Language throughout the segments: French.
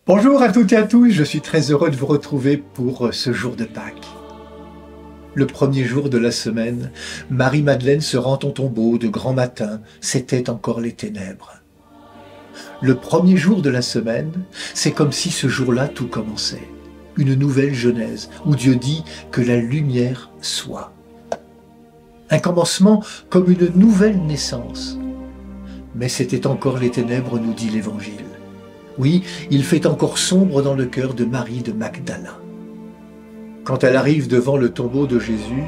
Bonjour à toutes et à tous, je suis très heureux de vous retrouver pour ce jour de Pâques. Le premier jour de la semaine, Marie-Madeleine se rend au tombeau de grand matin, c'était encore les ténèbres. Le premier jour de la semaine, c'est comme si ce jour-là tout commençait. Une nouvelle Genèse, où Dieu dit que la lumière soit. Un commencement comme une nouvelle naissance. Mais c'était encore les ténèbres, nous dit l'Évangile. Oui, il fait encore sombre dans le cœur de Marie de Magdala. Quand elle arrive devant le tombeau de Jésus,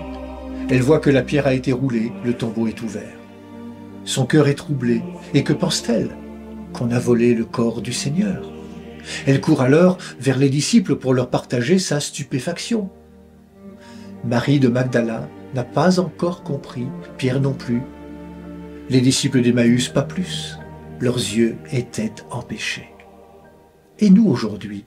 elle voit que la pierre a été roulée, le tombeau est ouvert. Son cœur est troublé, et que pense-t-elle? Qu'on a volé le corps du Seigneur. Elle court alors vers les disciples pour leur partager sa stupéfaction. Marie de Magdala n'a pas encore compris, Pierre non plus. Les disciples d'Emmaüs pas plus, leurs yeux étaient empêchés. Et nous aujourd'hui,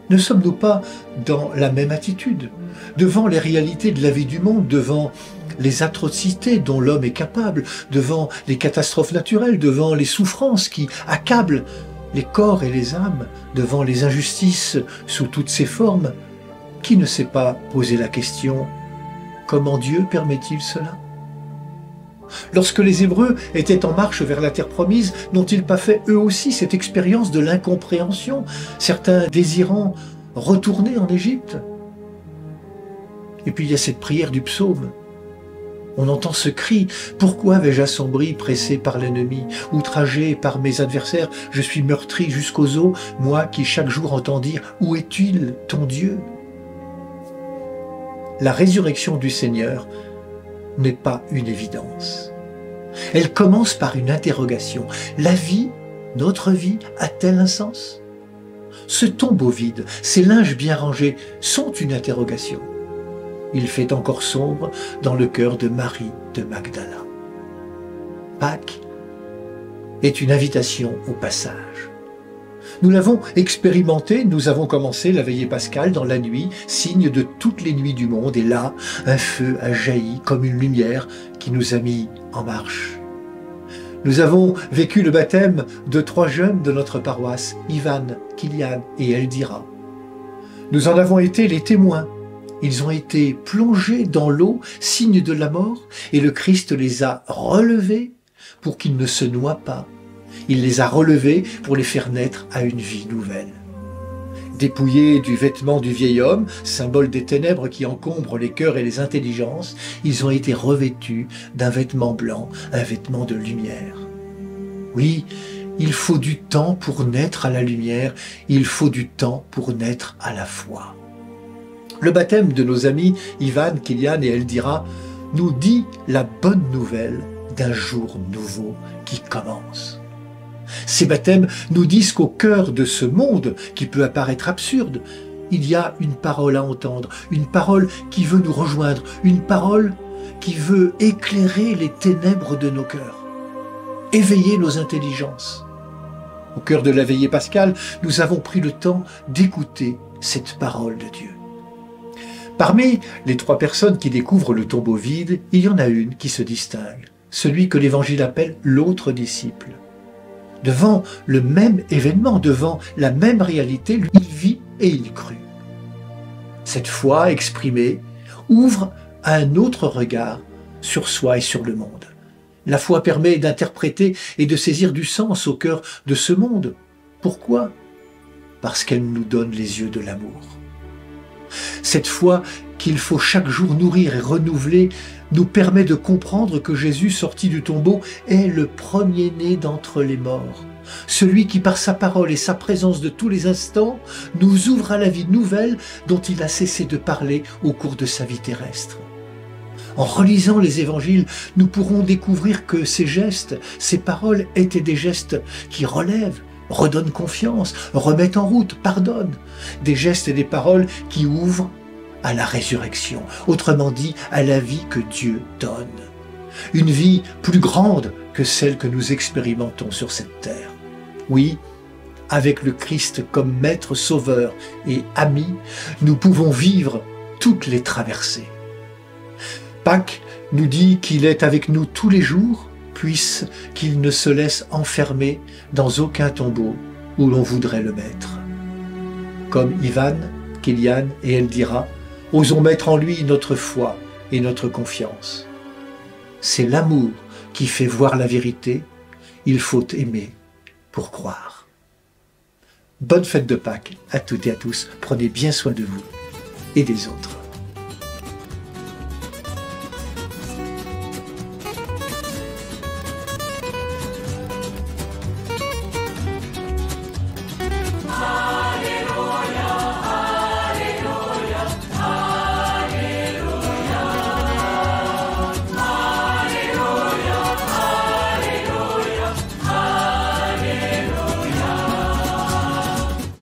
ne sommes-nous pas dans la même attitude, devant les réalités de la vie du monde, devant les atrocités dont l'homme est capable, devant les catastrophes naturelles, devant les souffrances qui accablent les corps et les âmes, devant les injustices sous toutes ses formes? Qui ne s'est pas posé la question « Comment Dieu permet-il cela ?» Lorsque les Hébreux étaient en marche vers la terre promise, n'ont-ils pas fait eux aussi cette expérience de l'incompréhension, certains désirant retourner en Égypte? Et puis il y a cette prière du psaume. On entend ce cri « Pourquoi vais-je assombri, pressé par l'ennemi, outragé par mes adversaires, je suis meurtri jusqu'aux os, moi qui chaque jour entends dire « Où est-il, ton Dieu ?» La résurrection du Seigneur n'est pas une évidence. Elle commence par une interrogation. La vie, notre vie, a-t-elle un sens? Ce tombeau vide, ces linges bien rangés sont une interrogation. Il fait encore sombre dans le cœur de Marie de Magdala. Pâques est une invitation au passage. Nous l'avons expérimenté, nous avons commencé la veillée pascale dans la nuit, signe de toutes les nuits du monde, et là, un feu a jailli comme une lumière qui nous a mis en marche. Nous avons vécu le baptême de 3 jeunes de notre paroisse, Ivan, Kylian et Eldira. Nous en avons été les témoins. Ils ont été plongés dans l'eau, signe de la mort, et le Christ les a relevés pour qu'ils ne se noient pas. Il les a relevés pour les faire naître à une vie nouvelle. Dépouillés du vêtement du vieil homme, symbole des ténèbres qui encombrent les cœurs et les intelligences, ils ont été revêtus d'un vêtement blanc, un vêtement de lumière. Oui, il faut du temps pour naître à la lumière, il faut du temps pour naître à la foi. Le baptême de nos amis Ivan, Kylian et Eldira nous dit la bonne nouvelle d'un jour nouveau qui commence. Ces baptêmes nous disent qu'au cœur de ce monde qui peut apparaître absurde, il y a une parole à entendre, une parole qui veut nous rejoindre, une parole qui veut éclairer les ténèbres de nos cœurs, éveiller nos intelligences. Au cœur de la veillée pascale, nous avons pris le temps d'écouter cette parole de Dieu. Parmi les 3 personnes qui découvrent le tombeau vide, il y en a une qui se distingue, celui que l'Évangile appelle l'autre disciple. Devant le même événement, devant la même réalité, lui, il vit et il crut. Cette foi exprimée ouvre un autre regard sur soi et sur le monde. La foi permet d'interpréter et de saisir du sens au cœur de ce monde. Pourquoi? Parce qu'elle nous donne les yeux de l'amour. Cette foi qu'il faut chaque jour nourrir et renouveler nous permet de comprendre que Jésus, sorti du tombeau, est le premier-né d'entre les morts. Celui qui, par sa parole et sa présence de tous les instants, nous ouvre à la vie nouvelle dont il a cessé de parler au cours de sa vie terrestre. En relisant les évangiles, nous pourrons découvrir que ces gestes, ces paroles étaient des gestes qui relèvent, redonnent confiance, remettent en route, pardonnent. Des gestes et des paroles qui ouvrent à la résurrection, autrement dit à la vie que Dieu donne. Une vie plus grande que celle que nous expérimentons sur cette terre. Oui, avec le Christ comme maître sauveur et ami, nous pouvons vivre toutes les traversées. Pâques nous dit qu'il est avec nous tous les jours, puisqu'il ne se laisse enfermer dans aucun tombeau où l'on voudrait le mettre. Comme Ivan, Kylian et Eldira, osons mettre en lui notre foi et notre confiance. C'est l'amour qui fait voir la vérité. Il faut aimer pour croire. Bonne fête de Pâques à toutes et à tous. Prenez bien soin de vous et des autres.